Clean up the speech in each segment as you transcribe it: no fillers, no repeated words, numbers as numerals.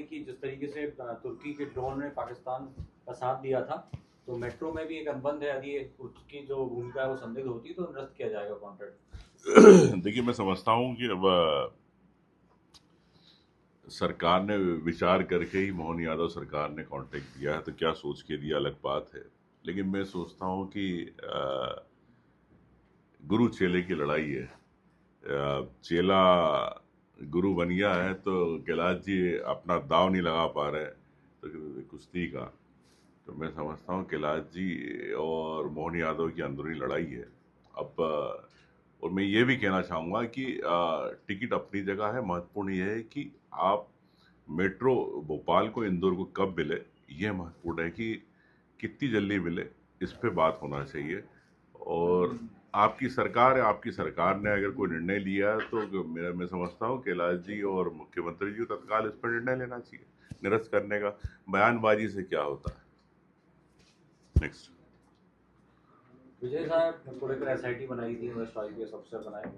कि जिस तरीके से तुर्की के ड्रोन ने पाकिस्तान का साथ दिया था, तो मेट्रो में भी एक अनुबंध है, यदि उसकी जो भूमिका है वो संदिग्ध होती तो निरस्त किया जाएगा कॉन्ट्रैक्ट। देखिए, मैं समझता हूँ कि अब सरकार ने विचार करके ही मोहन यादव सरकार ने कॉन्ट्रैक्ट दिया है, तो क्या सोच के दिया अलग बात है। लेकिन मैं सोचता हूँ कि गुरु चेले की लड़ाई है। चेला गुरु बन गया है तो कैलाश जी अपना दाव नहीं लगा पा रहे तो कुश्ती का। तो मैं समझता हूँ कैलाश जी और मोहन यादव की अंदरूनी लड़ाई है। अब और मैं ये भी कहना चाहूँगा कि टिकट अपनी जगह है, महत्वपूर्ण ये है कि आप मेट्रो भोपाल को इंदौर को कब मिले, ये महत्वपूर्ण है कि कितनी जल्दी मिले, इस पे बात होना चाहिए। और आपकी सरकार है, आपकी सरकार ने अगर कोई निर्णय लिया तो मैं समझता हूँ कैलाश जी और मुख्यमंत्री जी को तत्काल इस पर निर्णय लेना चाहिए, निरस्त करने का। बयानबाजी से क्या होता है। नेक्स्ट। विजय साहब को लेकर एसआईटी बनाई थी, आईपीएस अफसर बनाए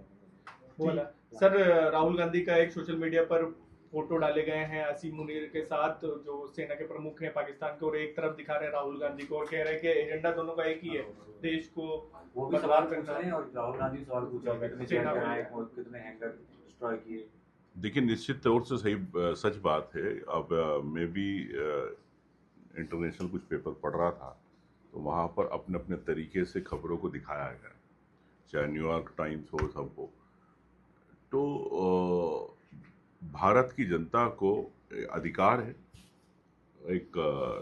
बोला सर, राहुल गांधी का एक सोशल मीडिया पर फोटो डाले गए हैं आसिम मुनीर के साथ, जो सेना के प्रमुख हैं पाकिस्तान के, और एक तरफ दिखा रहे हैं राहुल गांधी को और कह रहे हैं कि एजेंडा दोनों का एक ही है, देश को वो भी सवाल करना है। और राहुल गांधी सवाल पूछा कितने हैंगर डिस्ट्रॉय किए। देखिए, निश्चित तौर से सही सच बात है। अब मैं भी इंटरनेशनल कुछ पेपर पढ़ रहा था, तो वहाँ पर अपने अपने तरीके से खबरों को दिखाया गया, चाहे न्यूयॉर्क टाइम्स हो, सब हो। तो भारत की जनता को अधिकार है एक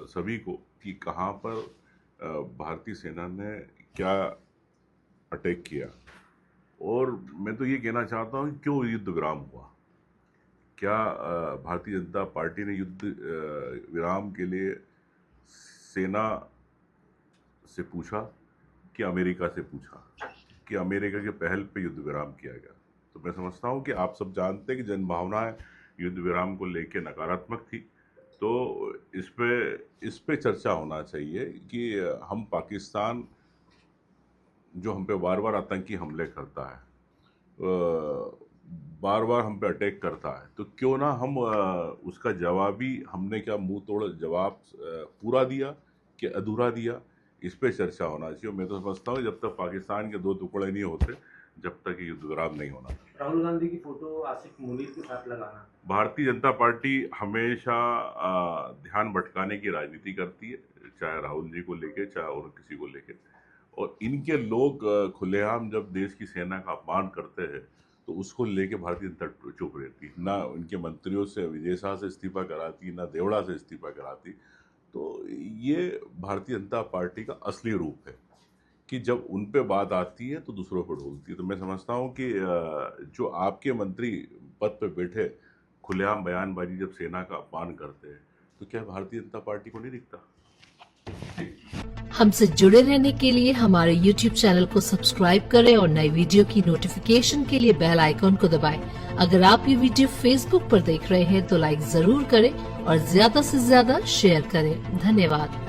सभी को कि कहाँ पर भारतीय सेना ने क्या अटैक किया। और मैं तो ये कहना चाहता हूँ क्यों युद्ध विराम हुआ। क्या भारतीय जनता पार्टी ने युद्ध विराम के लिए सेना से पूछा कि अमेरिका से पूछा कि अमेरिका के पहल पे युद्ध विराम किया गया। तो मैं समझता हूँ कि आप सब जानते हैं कि जनभावनाएं युद्ध विराम को लेकर नकारात्मक थी। तो इस पे चर्चा होना चाहिए कि हम पाकिस्तान जो हम पे बार बार आतंकी हमले करता है, बार बार हम पे अटैक करता है, तो क्यों ना हम उसका जवाबी हमने क्या मुंह तोड़ जवाब पूरा दिया कि अधूरा दिया, इस पे चर्चा होना चाहिए। मैं तो समझता हूँ जब तक पाकिस्तान के दो टुकड़े नहीं होते, जब तक ये युद्ध विराम नहीं होना। राहुल गांधी की फोटो आसिफ मुनीर के साथ लगाना, भारतीय जनता पार्टी हमेशा ध्यान भटकाने की राजनीति करती है, चाहे राहुल जी को लेके चाहे और किसी को लेके। और इनके लोग खुलेआम जब देश की सेना का अपमान करते हैं तो उसको लेके भारतीय जनता चुप रहती, ना इनके मंत्रियों से विजय शाह से इस्तीफा कराती, ना देवड़ा से इस्तीफा कराती। तो ये भारतीय जनता पार्टी का असली रूप है कि जब उन पे बात आती है तो दूसरों पर ढोलती है। तो मैं समझता हूँ कि जो आपके मंत्री पद पे बैठे खुलेआम बयानबाजी जब सेना का अपमान करते हैं, तो क्या भारतीय जनता पार्टी को नहीं दिखता। हमसे जुड़े रहने के लिए हमारे YouTube चैनल को सब्सक्राइब करें और नई वीडियो की नोटिफिकेशन के लिए बेल आइकॉन को दबाएं। अगर आप ये वीडियो Facebook पर देख रहे हैं तो लाइक जरूर करें और ज्यादा से ज्यादा शेयर करें। धन्यवाद।